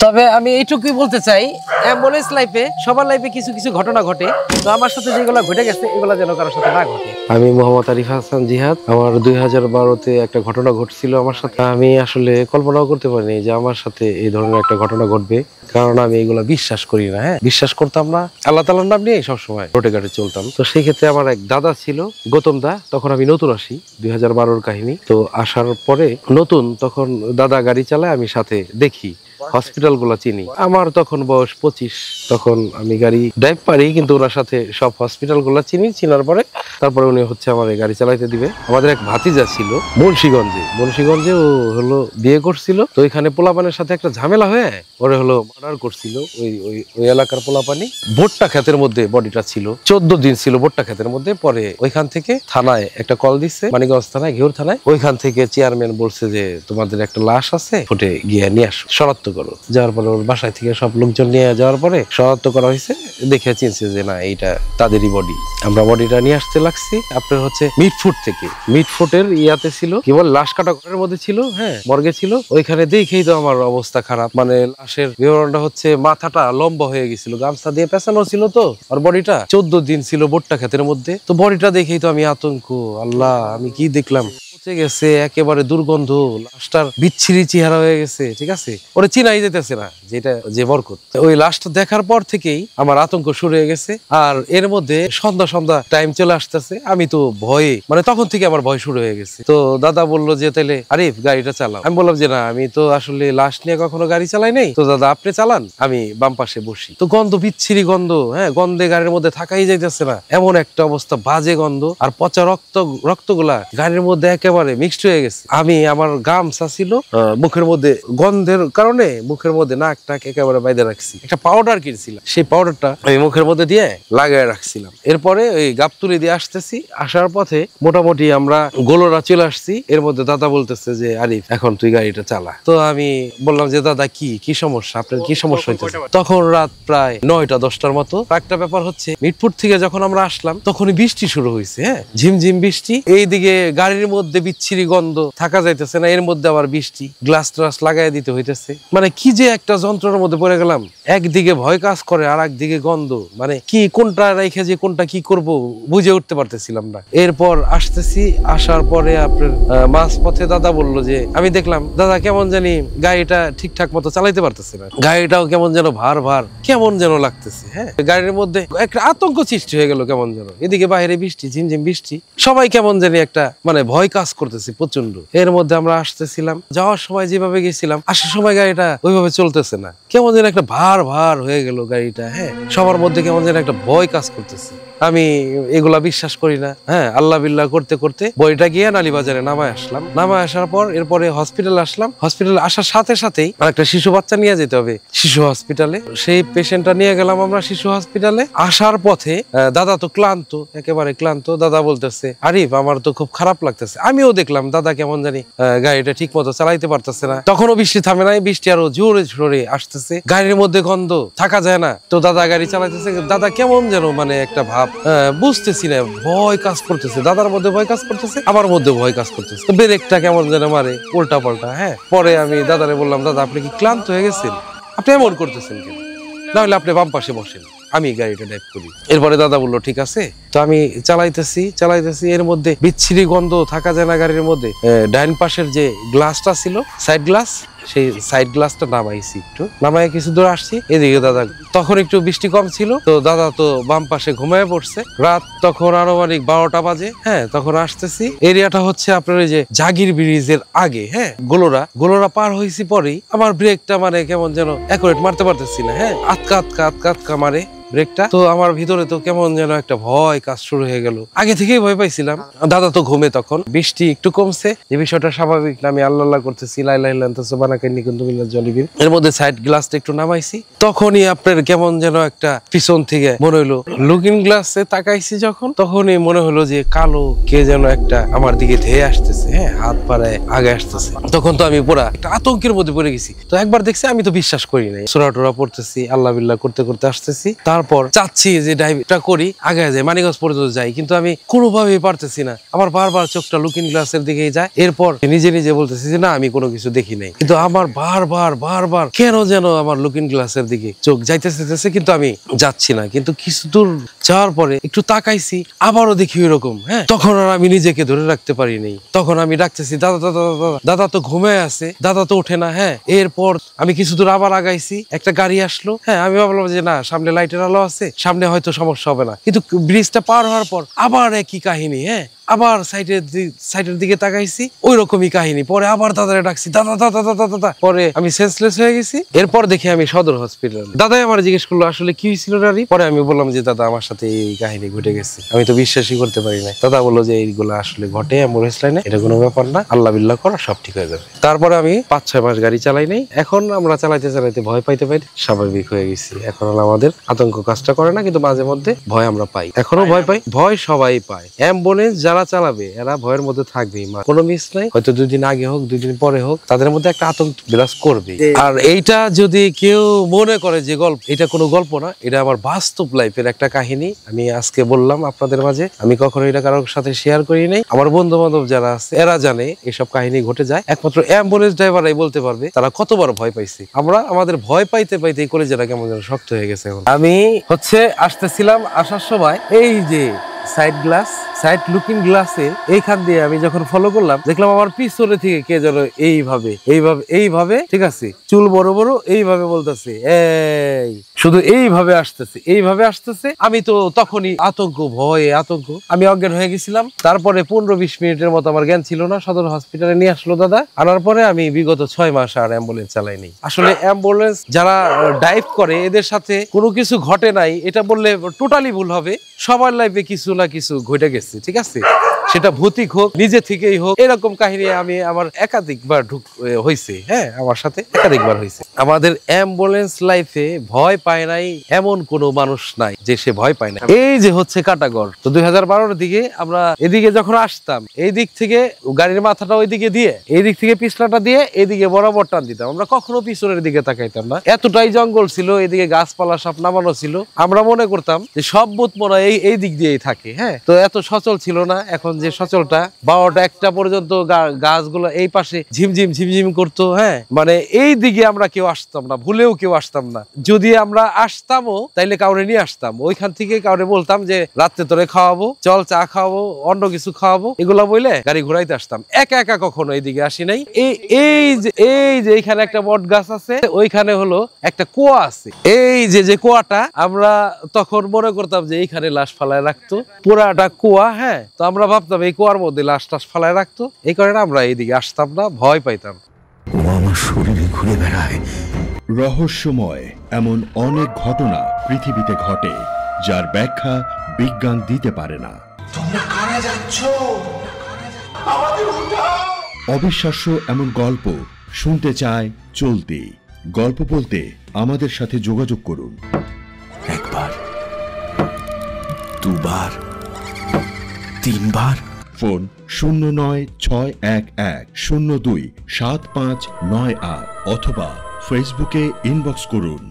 তবে আমি এইটুকুই বলতে চাই, অ্যাম্বুলেন্স লাইফে সবার লাইফে কিছু কিছু ঘটনা ঘটে, তো আমার সাথে যেগুলো ঘটে গেছে এগুলো যেন কারোর সাথে না ঘটে। আমি মোহাম্মদ আরিফ হাসান জিহাদ। আমার 2012-তে একটা ঘটনা ঘটছিল আমার সাথে। আমি আসলে কল্পনাও করতে পারিনি যে আমার সাথে এই ধরনের একটা ঘটনা ঘটবে, কারণ আমি এগুলা বিশ্বাস করি না। বিশ্বাস করতাম না, আল্লাহ তাআলার নাম নিয়ে সবসময় রোটে ঘাটে চলতাম। তো সেই ক্ষেত্রে আমার এক দাদা ছিল, গৌতম দা। তখন আমি নতুন আসি, 2012-র কাহিনী। তো আসার পরে নতুন, তখন দাদা গাড়ি চালায়, আমি সাথে দেখি হসপিটাল গুলা চিনি। আমার তখন বয়স 25। তখন আমি গাড়ি ড্রাইভ পারি, কিন্তু ওনার সাথে সব হসপিটাল গুলা চিনার পরে তারপরে উনি হচ্ছে আমার গাড়ি চালাইতে দিবে। আমাদের এক ভাতিজা ছিল মুন্সিগঞ্জে ও হলো বিয়ে করছিল। তো ওইখানে পোলাপানের সাথে একটা ঝামেলা হয়ে ওরে হলো মার্ডার করছিল ওই এলাকার পোলাপানি। ভুট্টা ক্ষেতের মধ্যে বডিটা ছিল, 14 দিন ছিল ভুট্টা ক্ষেতের মধ্যে। পরে ওইখান থেকে থানায় একটা কল দিচ্ছে, মানিকগঞ্জ থানায়, ঘিওর থানায়। ওইখান থেকে চেয়ারম্যান বলছে যে তোমাদের একটা লাশ আছে, ফুটে গিয়ে নিয়ে আসো, শনাক্ত করো। যাওয়ার পরে ওর বাসায় থেকে সব লোকজন নিয়ে যাওয়ার পরে শনাক্ত করা হয়েছে, দেখে চিনছে যে না, এইটা তাদেরই বডি। আমরা বডিটা নিয়ে আসতে লাগছি আপনার হচ্ছে মিটফুট থেকে। মিটফুটের ইয়াতে ছিল, কি বল, লাশ কাটা ঘরের মধ্যে ছিল, মর্গে ছিল। ওইখানে দেখেই তো আমার অবস্থা খারাপ। মানে লাশের বিবরণটা হচ্ছে মাথাটা লম্বা হয়ে গেছিল, গামছা দিয়ে পেঁচানো ছিল। তো আর বডিটা 14 দিন ছিল ভুট্টা ক্ষেতের মধ্যে। তো বডিটা দেখেই তো আমি আতঙ্ক, আল্লাহ আমি কি দেখলাম, গেছে একেবারে দুর্গন্ধ, লাশটার বিচ্ছিরি চেহারা হয়ে গেছে। ঠিক আছে, ওরা চিনাই যেতেছে না যেটা যে বরকত। ওই লাশটা দেখার পর থেকেই আমার আতঙ্ক শুরু হয়ে গেছে। আর এর মধ্যে সন্ধ্যা টাইম চলে আসতেছে, আমি তো ভয়ে, মানে তখন থেকে আমার ভয় শুরু হয়ে গেছে। তো দাদা বললো যে তাহলে আরিফ গাড়িটা চালাও। আমি বললাম যে না, আমি তো আসলে লাশ নিয়ে কখনো গাড়ি চালাই নাই। তো দাদা আপনি চালান, আমি বাম পাশে বসি। তো গন্ধ, বিচ্ছিরি গন্ধ, গন্ধে গাড়ির মধ্যে থাকাই যাইতেছে না, এমন একটা অবস্থা, বাজে গন্ধ। আর পচা রক্তগুলা গাড়ির মধ্যে একেবারে মিক্সড হয়ে গেছে। আমি, আমার গামছা ছিল মুখের মধ্যে, গন্ধের কারণে মুখের মধ্যে নাক টাক একেবারে বাইরে রাখছি। একটা পাউডার কিনছিলাম, সেই পাউডারটা আমি মুখের মধ্যে দিয়ে লাগায় রাখছিলাম। এরপরে ওই গাবতুলি দিয়ে আসতেছি, আসার পথে মোটামুটি আমরা গোলরা চলে আসছি। এর মধ্যে দাদা বলতেছে যে আরিফ এখন তুই গাড়িটা চালা। তো আমি বললাম যে দাদা কি সমস্যা, আপনার কি সমস্যা হইতেছে? তখন রাত প্রায় 9টা-10টার মতো। একটা ব্যাপার হচ্ছে, মিটফুট থেকে যখন আমরা আসলাম তখনই বৃষ্টি শুরু হয়েছে, ঝিমঝিম বৃষ্টি। এইদিকে গাড়ির মধ্যে বিচ্ছিরি গন্ধ, থাকা যাইতেছে না, এর মধ্যে আবার বৃষ্টি, গ্লাস ট্লাস লাগাই দিতে হইতেছে। মানে কি যে একটা যন্ত্রের মধ্যে পড়ে গেলাম। একদিকে ভয় কাজ করে, আর একদিকে গন্ধ, মানে কি কোনটা রেখে যে কোনটা কি করব বুঝে উঠতে পারতেছিলাম না। এরপর আসতেছি, আসার পরে আপনার মাঝ পথে দাদা বললো যে, আমি দেখলাম দাদা কেমন জানি গাড়িটা ঠিকঠাক মতো চালাইতে পারতেছে না, গাড়িটাও কেমন যেন ভার কেমন যেন লাগতেছে। গাড়ির মধ্যে একটা আতঙ্ক সৃষ্টি হয়ে গেল কেমন যেন। এদিকে বাইরে বৃষ্টি, ঝিমঝিম বৃষ্টি, সবাই কেমন জানি একটা মানে ভয় কাজ করতেছে প্রচন্ড। এর মধ্যে আমরা আসতেছিলাম, যাওয়ার সময় যেভাবে গেছিলাম, আসার সময় গাড়িটা ওইভাবে চলতেছে না, কেমন যেন একটা ভার হয়ে গেল গাড়িটা। সবার মধ্যে কেমন যেন একটা ভয় কাজ করতেছে। আমি এগুলা বিশ্বাস করি না। আল্লাহ বিল্লাহ করতে করতে বইটা গিয়ে নালিবাজারে নামায় আসলাম। নামায় আসার পর এরপরে হসপিটাল আসলাম। হসপিটাল আসার সাথে সাথেই একটা শিশু বাচ্চা নিয়ে যেতে হবে শিশু হসপিটালে। সেই পেশেন্টটা নিয়ে গেলাম আমরা শিশু হসপিটালে। আসার পথে দাদা তো ক্লান্ত, একেবারে ক্লান্ত। দাদা বলতেছে আরিফ আমার তো খুব খারাপ লাগতেছে। আমিও দেখলাম দাদা কেমন জানি গাড়িটা ঠিক মতো চালাইতে পারতেছে না। তখনও বৃষ্টি থামে নাই, বৃষ্টি আরো জোরে জোরে আসতেছে, গাড়ির মধ্যে গন্ধ, থাকা যায় না। তো দাদা গাড়ি চালাইতেছে, দাদা কেমন যেন মানে একটা ভাব, বুঝতেছি না, ভয় কাজ করতেছে। দাদার মধ্যে ভয় কাজ করতেছে, আমার মধ্যে ভয় কাজ করতেছে। তো ব্রেকটা কেমন যেন মারে উল্টা পাল্টা। পরে আমি দাদারে বললাম, দাদা আপনি কি ক্লান্ত হয়ে গেছেন? আপনি এমন করতেছেন কেন? না হলে আপনি বাম পাশে বসেন, আমি গাড়িটা ড্রাইভ করি। এরপরে দাদা বললো ঠিক আছে। তো আমি চালাইতেছি, এর মধ্যে বিচ্ছিরি গন্ধ, থাকা যায় না গাড়ির মধ্যে। ডাইন পাশের যে গ্লাসটা ছিল, সাইড গ্লাস, সেই সাইড গ্লাসটা নামাইছি, একটু নামাই কিছু দূর আসছি। এদিকে দাদা, তখন একটু বৃষ্টি কম ছিল, তো দাদা তো বাম পাশে ঘুমায় পড়ছে। রাত তখন আনুমানিক 12টা বাজে। তখন আসতেছি, এরিয়াটা হচ্ছে আপনার ওই যে জাগির ব্রিজের আগে। গোলরা পার হয়েছি পরেই আমার ব্রেকটা মানে কেমন যেন অ্যাকুরেট মারতে পারতেছি না। আটকা মারে ব্রেকটা। তো আমার ভিতরে তো কেমন যেন একটা ভয় কাজ শুরু হয়ে গেল। আগে থেকেই ভয় পাইছিলাম। দাদা তো ঘুমে, তখন বৃষ্টি একটু কমছে, এই বিষয়টা স্বাভাবিক না। আমি আল্লাহ করতেছি, লা ইলাহা ইল্লা আনতা সুবহানাকা ইন্নী কুনতু মিনাজ জালিমিন। এর মধ্যে সাইড গ্লাসটা একটু নামাইছি, তখনই আপনার কেমন যেন একটা পিছন থেকে মনে হলো, লুকিং গ্লাসে তাকাইছি যখন, তখনই মনে হলো যে কালো কে যেন একটা আমার দিকে ধেয়ে আসতেছে, হাত পাড়ায় আগে আসতেছে। তখন তো আমি পুরা একটা আতঙ্কের মধ্যে পড়ে গেছি। তো একবার দেখছি, আমি তো বিশ্বাস করি নাই, সূরা টুরা পড়তেছি, আল্লাহ বিল্লাহ করতে করতে আসতেছি। তারপর চাচ্ছি যে ড্রাইভটা করি, আগে যাই, মানিকগঞ্জ পর্যন্ত যাই, কিন্তু আমি কোনোভাবেই পারতেছি না। আমার বারবার চোখটা লুকিং গ্লাসের দিকেই যায়। এরপর নিজে নিজে বলতেছি যে না, আমি কোনো কিছু দেখি নাই, কিন্তু আমার বারবার কেন যেন আমার লুকিং গ্লাসের দিকে চোখ যাইতেছে, কিন্তু আমি যাচ্ছি না। কিন্তু কিছু দূর যাওয়ার পরে একটু তাকাইছি, আবারও দেখি ওইরকম। হ্যাঁ, তখন আর আমি নিজেকে ধরে রাখতে পারি নাই। তখন আমি ডাকতেছি, দাদা দাদা দাদা, দাদা তো ঘুমায় আছে, দাদা তো ওঠে না। হ্যাঁ, এরপর আমি কিছু দূর আবার আগাইছি, একটা গাড়ি আসলো। হ্যাঁ, আমি ভাবলাম যে না, সামনে লাইটের আলো আছে, সামনে হয়তো সমস্যা হবে না। কিন্তু ব্রিজটা পার হওয়ার পর আবার একই কাহিনী। হ্যাঁ, আবার সাইডের দিকে তাকাইছি, ওই রকমই কাহিনী। পরে আবার দাদারে ডাকছি, দাদা দাদা দাদা দাদা। পরে আমি সেন্সলেস হয়ে গেছি। এরপর দেখি আমি সদর হসপিটাল। দাদাই আমার জিজ্ঞেস করলো আসলে কি হয়েছিল নারী। পরে আমি বললাম যে দাদা, আমার সাথে এই কাহিনী ঘটে গেছে। আমি তো বিশ্বাসই করতে পারি না। দাদা বললো যে এইগুলো আসলে ঘটে অ্যাম্বুলেন্স লাইনে, এটা কোনো ব্যাপার না, আল্লাহ বিল্লাহ করা, সব ঠিক হয়ে যাবে। তারপরে আমি 5-6 মাস গাড়ি চালাই নাই। এখন আমরা চালাইতে ভয় পাইতে স্বাভাবিক হয়ে গেছি। এখন আমাদের আতঙ্ক কাজটা করে না, কিন্তু মাঝে মধ্যে ভয় আমরা পাই, এখনো ভয় পাই। ভয় সবাই পায়। অ্যাম্বুলেন্স যারা চালাবে এরা ভয়ের মধ্যে থাকবেই, কোনো মিস নাই। হয়তো 2 দিন আগে হোক 2 দিন পরে হোক, তাদের মধ্যে একটা আতঙ্ক বিরাজ করবে। আর এইটা যদি কেউ মনে করে যে গল্প, এটা কোনো গল্প না, এটা আমার বাস্তব লাইফের একটা কাহিনী। আমি আজকে বললাম আপনাদের মাঝে। আমি কখনো এটা কারোর সাথে শেয়ার করি নাই। আমার বন্ধু বান্ধব যারা আছে এরা জানে এসব কাহিনী ঘটে যায়। একমাত্র অ্যাম্বুলেন্স ড্রাইভাররাই বলতে পারবে তারা কতবার ভয় পাইছে। আমরা আমাদের ভয় পাইতে করে যেটা কেমন যেন শক্ত হয়ে গেছে। আমি আসতেছিলাম, আসার সময় এই যে সাইড লুকিং গ্লাসে এইখান দিয়ে আমি যখন ফলো করলাম, দেখলাম আমার পিছনে থেকে কে যেন এইভাবে ঠিক আছে, চুল বড় বড় এইভাবে বলতেছে, এই শুধু এইভাবে আসতেছে। আমি তো তখনই ভয়ে আমি অজ্ঞান হয়ে গেছিলাম। তারপরে 15-20 মিনিটের মতো আমার জ্ঞান ছিল না। সদর হসপিটালে নিয়ে আসলো দাদা। আনার পরে আমি বিগত 6 মাস আর অ্যাম্বুলেন্স চালাইনি। আসলে অ্যাম্বুলেন্স যারা ড্রাইভ করে এদের সাথে কোনো কিছু ঘটে নাই এটা বললে টোটালি ভুল হবে। সবার লাইফে কিছু না কিছু ঘটে গেছে, ঠিক আছে, সেটা ভৌতিক হোক, নিজে থেকেই হোক। এরকম কাহিনী আমার একাধিকবার হয়েছে। হ্যাঁ, আমার সাথে একাধিকবার হয়েছে। আমাদের অ্যাম্বুলেন্স লাইফে ভয় পায় নাই এমন কোনো মানুষ নাই যে সে ভয় পায় না। এই যে কাটাগড়, তো 2012-র দিকে আমরা এদিকে যখন আসতাম, এই দিক থেকে গাড়ির মাথাটা ওইদিকে দিয়ে, এই দিক থেকে পিছলাটা দিয়ে এদিকে বরাবর টান দিতাম। আমরা কখনো পিছনের দিকে তাকাইতাম না। এতটাই জঙ্গল ছিল, এদিকে গাছপালা সব নামানো ছিল। আমরা মনে করতাম যে সব বুত মনে এই দিক দিয়েই থাকে। হ্যাঁ, তো এত সচল ছিল না। এখন যে সচলটা, 12টা-1টা পর্যন্ত গাছগুলো এই পাশে ঝিমঝিম করতো। হ্যাঁ, মানে এই দিকে আমরা কেউ আসতাম না, ভুলেও কেউ আসতাম না। যদি আমরা আসতামও তাইলে কাউরে নিয়ে আসতাম। ওইখান থেকে কাউরে বলতাম যে রাত্রে তোরে খাওয়াবো, চল চা খাওয়াবো, অন্য কিছু খাওয়াবো, এগুলা বলে গাড়ি ঘুরাইতে আসতাম। একা কখনো এইদিকে আসি নাই। এই যে এইখানে একটা বট গাছ আছে, ওইখানে হলো একটা কুয়া আছে। এই যে কুয়াটা, আমরা তখন মনে করতাম যে এইখানে লাশ ফালায় রাখতো, পুরাটা কুয়া। হ্যাঁ, তো আমরা ভাবতাম এই কুয়ার মধ্যে লাশ ফালায় রাখতো। এই কারণে আমরা এইদিকে আসতাম না, ভয় পাইতাম। ও আমার শরীরে ঘুরে বেড়ায়। রহস্যময় এমন অনেক ঘটনা পৃথিবীতে ঘটে, যার ব্যাখ্যা বিজ্ঞান দিতে পারে না। তোমরা কারা যাচ্ছ? আমাদের উঠাও। অবিশ্বাস্য এমন গল্প শুনতে চায় চলতি গল্প বলতে আমাদের সাথে যোগাযোগ করুন। 1 বার, 2 বার, 3 বার। ফোন 09611027598 অথবা ফেসবুকে ইনবক্স করুন।